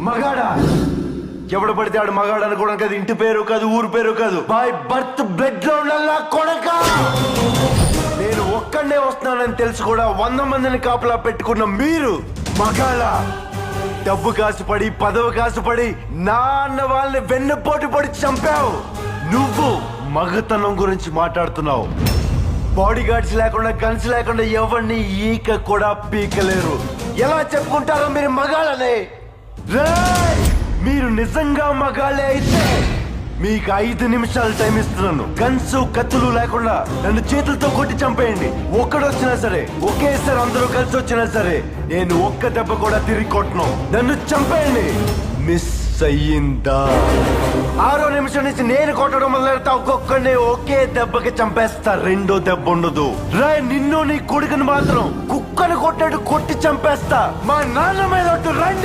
మగాడా? ఎవడు పడితే ఆడు మగాడు అనుకోవడం కాదు, ఇంటి పేరు కాదు, ఊరు పేరు కాదు, బై బర్త్ బ్లడ్ లో ఉండాలా కొడక. నేను ఒక్కడే వస్తున్నానని తెలుసు కూడా 100 మందిని కాపలా పెట్టుకున్న మీరు మగాళ్ళ? డబ్బు కాసుపడి పదవి కాసుపడి నాన్న వాళ్ళని వెన్నుపోటు పడి చంపావు. నువ్వు మగతనం గురించి మాట్లాడుతున్నావు. బాడీ గార్డ్స్ లేకుండా, గన్స్ లేకుండా ఎవరిని ఈక కూడా పీకలేరు. ఎలా చెప్పుకుంటారో మీరు మగాళ్ళని? మీరు నిజంగా మగాళ్ళే అయితే మీకు 5 నిమిషాలు టైం ఇస్తున్నాను. గన్స్ కత్తులు లేకుండా నన్ను చేతులతో కొట్టి చంపేయండి. ఒక్కడొచ్చినా సరే, ఒకేసారి అందరూ కలిసి వచ్చినా సరే, నేను ఒక్క దెబ్బ కూడా తిరిగి కొట్టను. నన్ను చంపేయండి. మిస్ అయ్యిందా? 6వ నిమిషం నుంచి నేను కొట్టడం మొదలెడతా. ఒక్కొక్కడిని ఒకే దెబ్బకి చంపేస్తా. రెండో దెబ్బ ఉండదు. నిన్ను నీ కొడుకుని మాత్రం కుక్కను కొట్టాడు కొట్టి చంపేస్తా. మా నాన్న మీద ఒట్టు